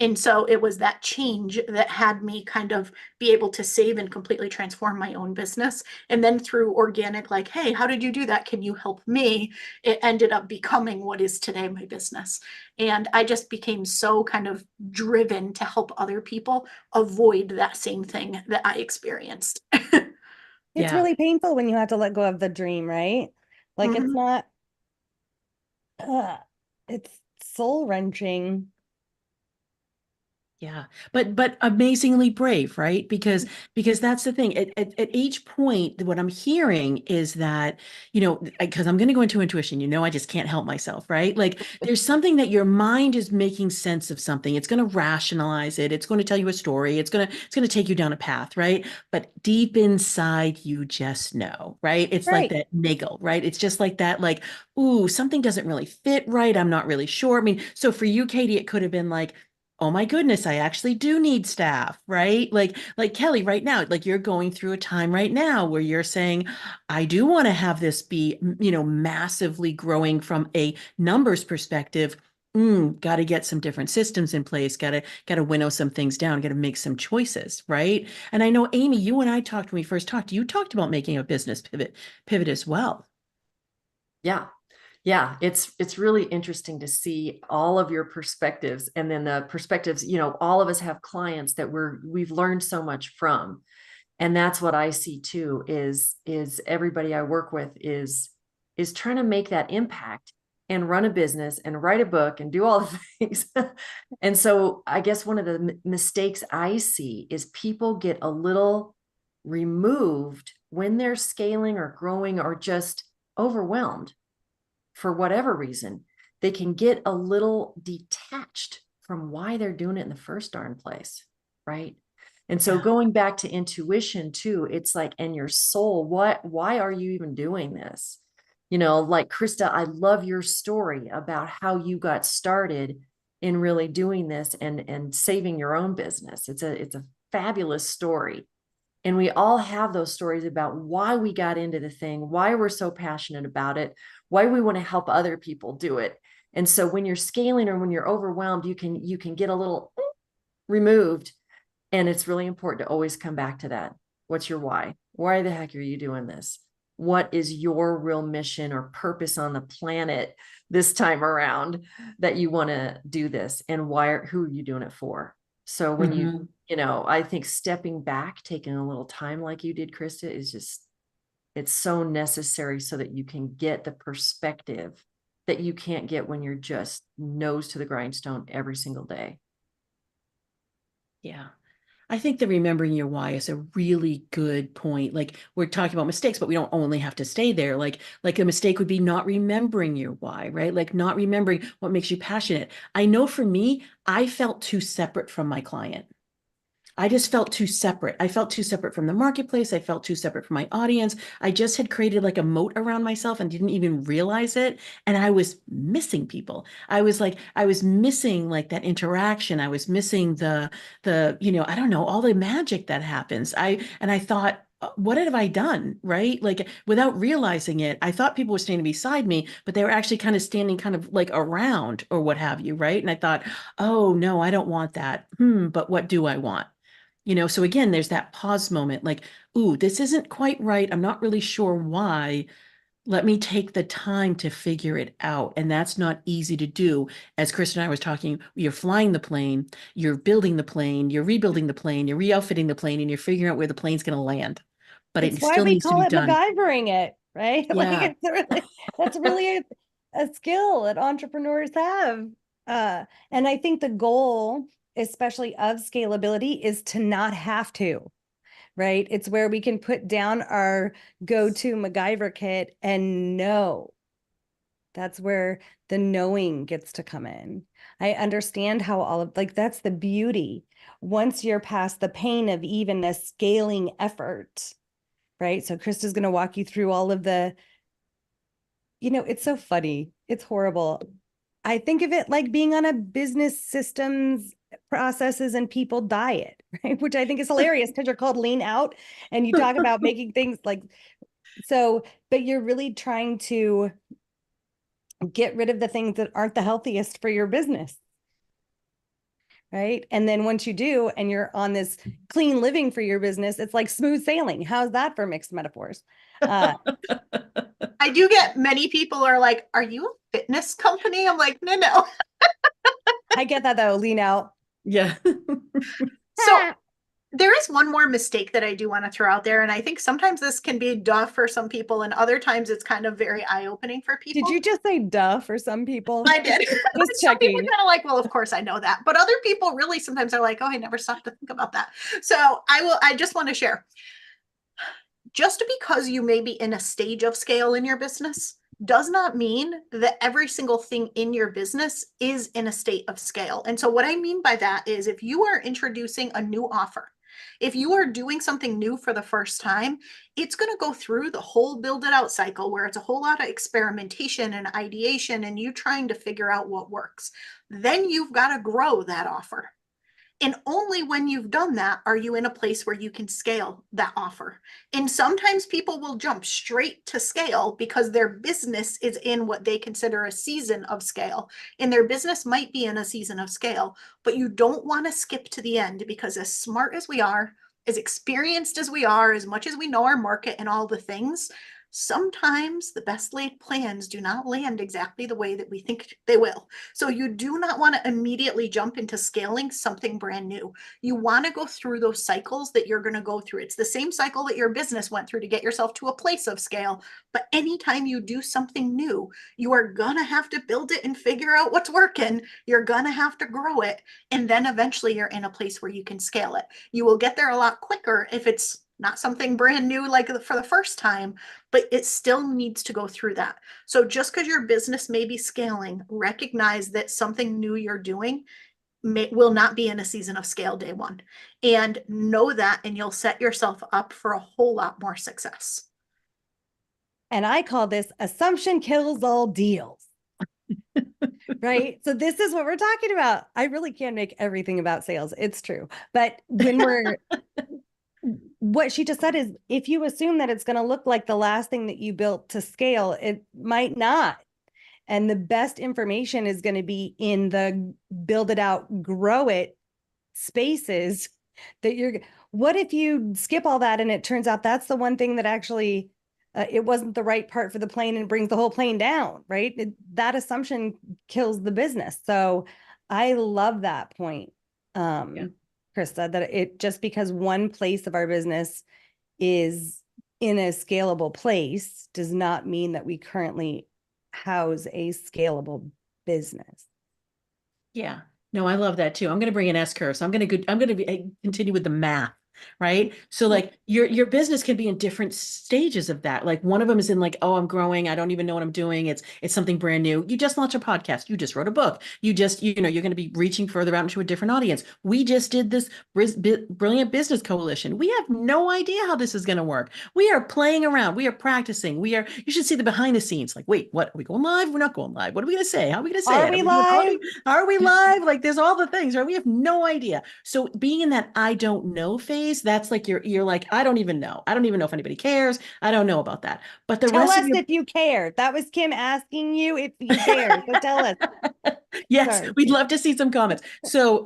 And so it was that change that had me kind of be able to save and completely transform my own business. And then through organic, like, hey, how did you do that? Can you help me? It ended up becoming what is today my business. And I just became so kind of driven to help other people avoid that same thing that I experienced.
It's
Yeah.
really painful when you have to let go of the dream, right? Like it's
Mhm.
not, it's soul wrenching.
Yeah, but amazingly brave, right? Because that's the thing. At each point, what I'm hearing is that, because I'm going to go into intuition, I just can't help myself, right? Like there's something that your mind is making sense of something. It's going to rationalize it. It's going to tell you a story. It's going to take you down a path, right? But deep inside, you just know, right? It's like
Right.
that niggle, right? It's just like that, like, ooh, something doesn't really fit right. I'm not really sure. I mean, so for you, Katie, it could have been like, oh my goodness, I actually do need staff, right? Like Kelly right now, like you're going through a time right now where you're saying, I do want to have this be, massively growing from a numbers perspective. Got to get some different systems in place, got to winnow some things down, got to make some choices, right? And I know Amy, you and I talked when we first talked, you talked about making a business pivot as well.
Yeah. Yeah, it's really interesting to see all of your perspectives, and then the perspectives, all of us have clients that we've learned so much from. And that's what I see too, is everybody I work with is trying to make that impact and run a business and write a book and do all the things. And so I guess one of the mistakes I see is people get a little removed when they're scaling or growing or just overwhelmed for whatever reason. They can get a little detached from why they're doing it in the first darn place, right? And so
Yeah.
going back to intuition too, it's like, and your soul, why are you even doing this? Like Krista, I love your story about how you got started in really doing this and saving your own business. It's a fabulous story. And we all have those stories about why we got into the thing, why we're so passionate about it, why we want to help other people do it. And so when you're scaling or when you're overwhelmed, you can get a little removed. And it's really important to always come back to that. What's your why? Why the heck are you doing this? What is your real mission or purpose on the planet this time around that you want to do this? And who are you doing it for? So when
Mhm.
I think stepping back, taking a little time like you did, Krista, it's so necessary so that you can get the perspective that you can't get when you're just nose to the grindstone every single day.
Yeah. I think that remembering your why is a really good point. Like we're talking about mistakes, but we don't only have to stay there. Like a mistake would be not remembering your why, right? Like not remembering what makes you passionate. I know for me, I felt too separate from my client. I just felt too separate. I felt too separate from the marketplace. I felt too separate from my audience. I just had created like a moat around myself and didn't even realize it. And I was missing people. I was missing like that interaction. I was missing I don't know, all the magic that happens. I thought, what have I done? Right? Like without realizing it, I thought people were standing beside me, but they were actually kind of standing kind of like around or what have you. Right. And I thought, oh no, I don't want that. But what do I want? So again, there's that pause moment like, ooh, this isn't quite right. I'm not really sure why. Let me take the time to figure it out. And that's not easy to do. As Chris and I was talking, you're flying the plane, you're building the plane, you're rebuilding the plane, you're re-outfitting the plane, and you're figuring out where the plane's going to land. But
It's
it
why
still
we
needs to
call
be
it
done.
MacGyvering it, right? Like
Yeah.
that's really a skill that entrepreneurs have. And I think the goal, especially of scalability, is to not have to, right? It's where we can put down our go-to MacGyver kit and know. That's where the knowing gets to come in. I understand how that's the beauty. Once you're past the pain of even a scaling effort, right? So Krista's going to walk you through all of it's so funny. It's horrible. I think of it like being on a business systems, processes, and people diet, right? Which I think is hilarious because you're called lean out and you talk about making things but you're really trying to get rid of the things that aren't the healthiest for your business. Right. And then once you do, and you're on this clean living for your business, it's like smooth sailing. How's that for mixed metaphors?
I do get many people are like, are you a fitness company? I'm like, no.
I get that though, lean out.
Yeah.
So there is one more mistake that I do want to throw out there. And I think sometimes this can be duh for some people, and other times it's kind of very eye-opening for people.
Did you just say duh for some people?
I did.
Just
Some people are
checking.
kind of like, well, of course I know that. But other people really sometimes are like, oh, I never stopped to think about that. So I just want to share. Just because you may be in a stage of scale in your business does not mean that every single thing in your business is in a state of scale. And so what I mean by that is if you are introducing a new offer, if you are doing something new for the first time, it's going to go through the whole build it out cycle where it's a whole lot of experimentation and ideation and you trying to figure out what works. Then you've got to grow that offer. And only when you've done that are you in a place where you can scale that offer. And sometimes people will jump straight to scale because their business is in what they consider a season of scale. And their business might be in a season of scale, but you don't want to skip to the end because as smart as we are, as experienced as we are, as much as we know our market and all the things, Sometimes the best laid plans do not land exactly the way that we think they will. So you do not want to immediately jump into scaling something brand new. You want to go through those cycles that you're going to go through. It's the same cycle that your business went through to get yourself to a place of scale. But anytime you do something new, you are going to have to build it and figure out what's working. You're going to have to grow it. And then eventually you're in a place where you can scale it. You will get there a lot quicker if it's not something brand new like for the first time, but it still needs to go through that. So just because your business may be scaling, recognize that something new you're doing will not be in a season of scale day one. And know that, and you'll set yourself up for a whole lot more success.
And I call this assumption kills all deals. Right. So this is what we're talking about. I really can't make everything about sales. It's true. But when we're what she just said is if you assume that it's going to look like the last thing that you built to scale, it might not. And the best information is going to be in the build it out, grow it spaces that what if you skip all that and it turns out that's the one thing that actually it wasn't the right part for the plane and brings the whole plane down, right? That assumption kills the business. So I love that point. Krista, that it just because one place of our business is in a scalable place does not mean that we currently house a scalable business.
Yeah. No, I love that too. I'm going to bring an S curve. So I'm going to continue with the math. Right. So like your business can be in different stages of that. Like one of them is in like, oh, I'm growing. I don't even know what I'm doing. It's something brand new. You just launched a podcast. You just wrote a book. You just, you're going to be reaching further out into a different audience. We just did this Brilliant Business Coalition. We have no idea how this is going to work. We are playing around. We are practicing. You should see the behind the scenes. Like, wait, what? Are we going live? We're not going live. What are we going to say? How are we going to say
Are
it?
we live?
Are we live? Like there's all the things, right? We have no idea. So being in that I don't know phase, that's like you're like, I don't even know. I don't even know if anybody cares. I don't know about that. But the
tell
rest
us
of
if you care. That was Kim asking you if you care. So tell us.
Yes,
Sorry.
we'd love to see some comments. So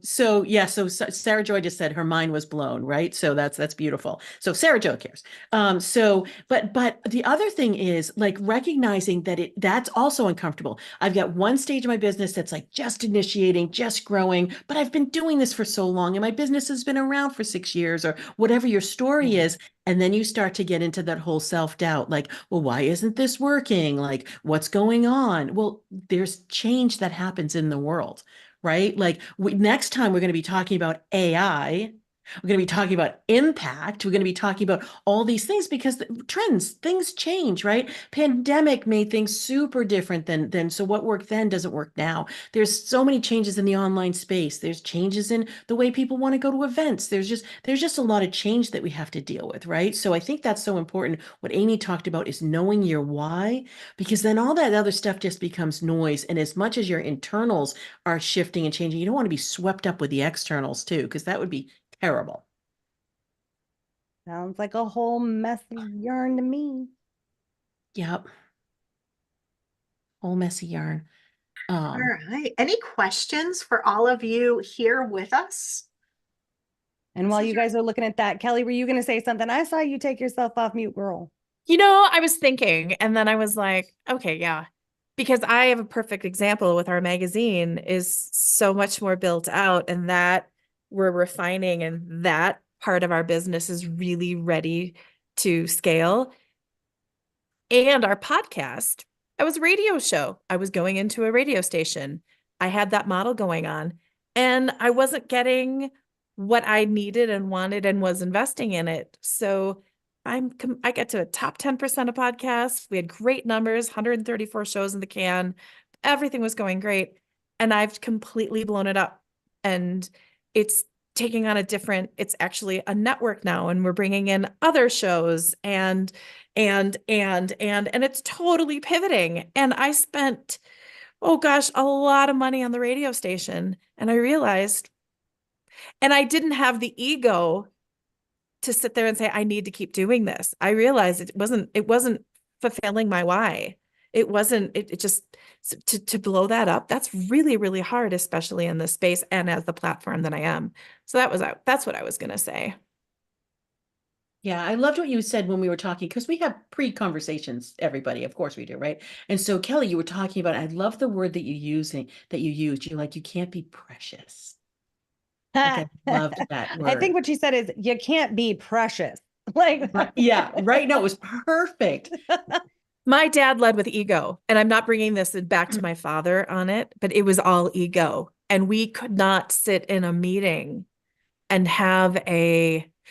Sarah Joy just said her mind was blown, right? So that's beautiful. So Sarah Joy cares. But the other thing is like recognizing that that's also uncomfortable. I've got one stage of my business that's like just initiating, just growing, but I've been doing this for so long and my business has been around for 6 years or whatever your story is. And then you start to get into that whole self-doubt, like, well, why isn't this working? Like, what's going on? Well, there's change that happens in the world, right? Like next time we're going to be talking about AI. We're going to be talking about impact. We're going to be talking about all these things because things change, right? Pandemic made things super different than so what worked then doesn't work now. There's so many changes in the online space. There's changes in the way people want to go to events. There's just a lot of change that we have to deal with, right? So I think that's so important. What Amy talked about is knowing your why, because then all that other stuff just becomes noise. And as much as your internals are shifting and changing, you don't want to be swept up with the externals too, because that would be terrible.
Sounds like a whole messy yarn to me.
Yep. Whole messy yarn.
All right. Any questions for all of you here with us?
And while you guys are looking at that, Kelly, were you going to say something? I saw you take yourself off mute, girl.
I was thinking, and then I was like, okay, yeah, because I have a perfect example with our magazine is so much more built out and that we're refining and that part of our business is really ready to scale. And our podcast, I was a radio show. I was going into a radio station. I had that model going on and I wasn't getting what I needed and wanted and was investing in it. So I get to a top 10% of podcasts. We had great numbers, 134 shows in the can. Everything was going great. And I've completely blown it up. And it's taking on it's actually a network now. And we're bringing in other shows and it's totally pivoting. And I spent, oh gosh, a lot of money on the radio station. And I realized, and I didn't have the ego to sit there and say, I need to keep doing this. I realized it wasn't fulfilling my why. It just to blow that up. That's really, really hard, especially in this space and as the platform that I am. So that's what I was going to say.
Yeah, I loved what you said when we were talking, because we have pre-conversations, everybody, of course we do, right? And so Kelly, you were talking about, I love the word that you used. You're like, you can't be precious. Like I loved that
I think
word.
what she said is you can't be precious. Like,
Right, yeah, right. No, it was perfect.
My dad led with ego, and I'm not bringing this back to my father on it, but it was all ego. And we could not sit in a meeting and have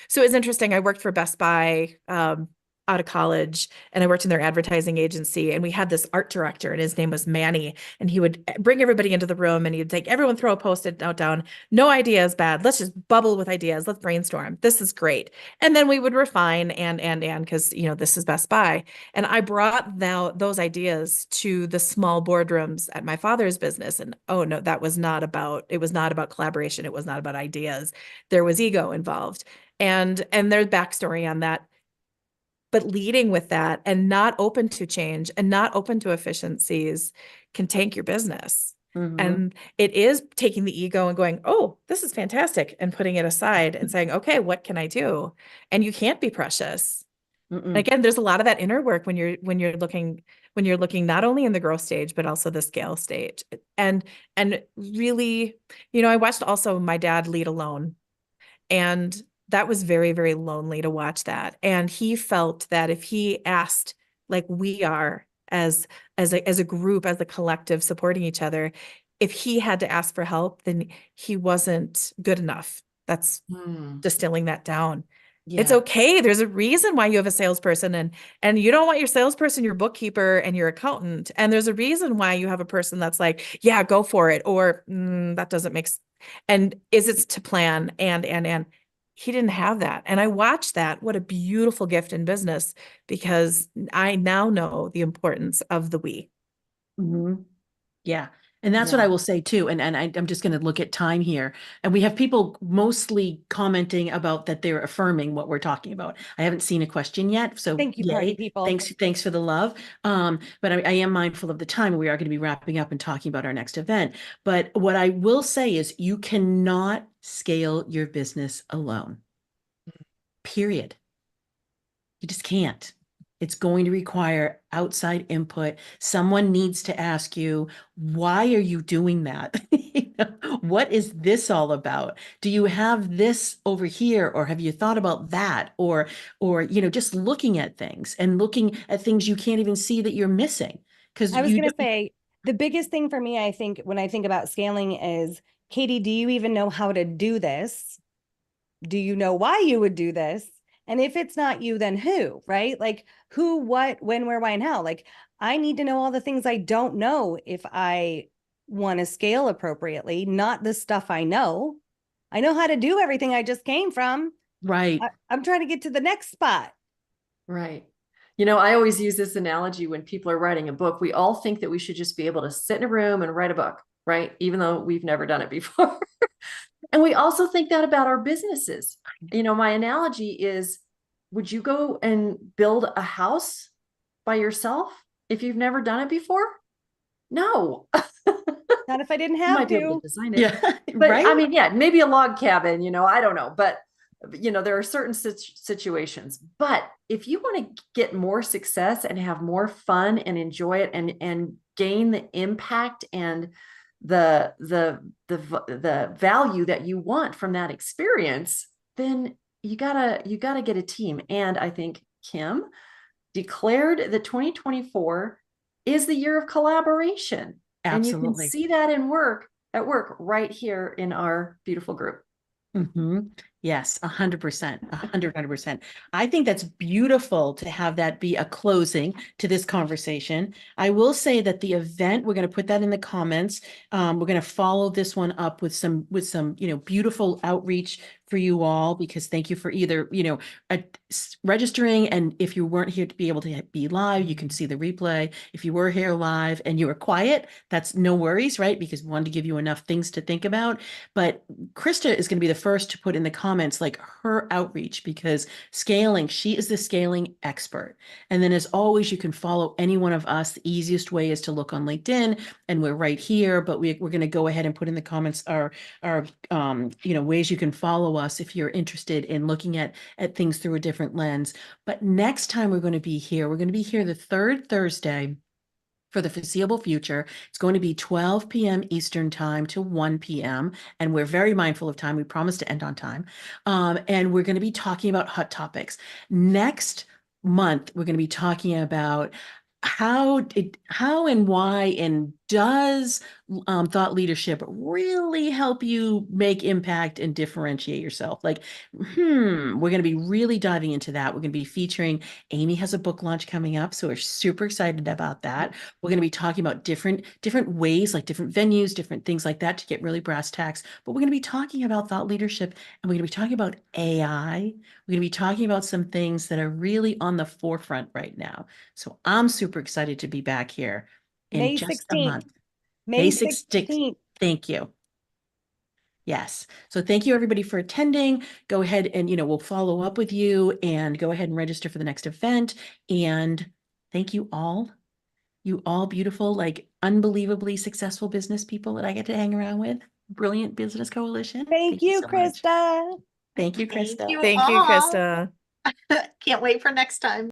so it's interesting. I worked for Best Buy out of college, and I worked in their advertising agency, and we had this art director, and his name was Manny, and he would bring everybody into the room, and he'd take everyone, throw a post-it note down. No idea is bad. Let's just bubble with ideas. Let's brainstorm. This is great. And then we would refine and because this is Best Buy. And I brought those ideas to the small boardrooms at my father's business. And oh no, it was not about collaboration. It was not about ideas. There was ego involved. And there's backstory on that. But leading with that and not open to change and not open to efficiencies can tank your business.
Mhm.
And it is taking the ego and going, oh, this is fantastic, and putting it aside and saying, okay, what can I do? And you can't be precious. And again, there's a lot of that inner work when you're looking not only in the growth stage, but also the scale stage. And really, I watched also my dad lead alone. And that was very, very lonely to watch that. And he felt that if he asked, like we are as a group, as a collective supporting each other, if he had to ask for help, then he wasn't good enough. That's distilling that down. It's
Yeah.
okay. There's a reason why you have a salesperson, and you don't want your salesperson, your bookkeeper, and your accountant. And there's a reason why you have a person that's like, yeah, go for it. Or that doesn't make sense. And is it to plan? And he didn't have that. And I watched that. What a beautiful gift in business, because I now know the importance of the we.
Mhm. Yeah. And that's what I will say too. And I'm just going to look at time here. And we have people mostly commenting about that they're affirming what we're talking about. I haven't seen a question yet. So
thank you, party people.
Thanks for the love. But I am mindful of the time. We are going to be wrapping up and talking about our next event. But what I will say is you cannot scale your business alone. Period. You just can't. It's going to require outside input. Someone needs to ask you, why are you doing that? What is this all about? Do you have this over here, or have you thought about that? Or just looking at things and looking at things you can't even see that you're missing. Because
I was going to say, the biggest thing for me, I think, when I think about scaling is, Katie, do you even know how to do this? Do you know why you would do this? And if it's not you, then who, right? Like who, what, when, where, why, and how. Like I need to know all the things I don't know if I want to scale appropriately, not the stuff I know. I know how to do everything I just came from.
Right.
I'm trying to get to the next spot.
Right. I always use this analogy when people are writing a book. We all think that we should just be able to sit in a room and write a book, right? Even though we've never done it before. And we also think that about our businesses. My analogy is, would you go and build a house by yourself if you've never done it before? No.
Not if I didn't
You
have
might be able
to.
to design it.
Yeah.
But
Right.
I mean, yeah, maybe a log cabin, I don't know. But, there are certain situations. But if you want to get more success and have more fun and enjoy it and gain the impact and the value that you want from that experience, then you gotta get a team. And I think Kim declared that 2024 is the year of collaboration.
Absolutely.
And you can see that at work right here in our beautiful group.
Yes, 100%, 100%. I think that's beautiful to have that be a closing to this conversation. I will say that the event, we're going to put that in the comments. We're going to follow this one up with some, beautiful outreach for you all, because thank you for either, registering. And if you weren't here to be able to be live, you can see the replay. If you were here live and you were quiet, that's no worries, right? Because we wanted to give you enough things to think about. But Krista is going to be the first to put in the comments like her outreach, because scaling, she is the scaling expert. And then as always, you can follow any one of us. The easiest way is to look on LinkedIn, and we're right here, but we're going to go ahead and put in the comments our ways you can follow us if you're interested in looking at things through a different lens. But next time we're going to be here the third Thursday for the foreseeable future. It's going to be 12 p.m. Eastern time to 1 p.m. And we're very mindful of time. We promise to end on time. And we're going to be talking about hot topics. Next month, we're going to be talking about how and why and does thought leadership really help you make impact and differentiate yourself? Like, we're going to be really diving into that. We're going to be featuring, Amy has a book launch coming up, so we're super excited about that. We're going to be talking about different ways, like different venues, different things like that to get really brass tacks. But we're going to be talking about thought leadership, and we're going to be talking about AI. We're going to be talking about some things that are really on the forefront right now. So I'm super excited to be back here in
May
just
16th.
a month.
May
16th.
16th.
Thank you. Yes. So thank you everybody for attending. Go ahead and, we'll follow up with you and go ahead and register for the next event. And thank you all beautiful, like unbelievably successful business people that I get to hang around with. Brilliant Business Coalition.
Thank you,
so much.
Krista.
Thank you,
Thank
Krista.
you
Thank you,
all.
Krista.
Can't wait for next time.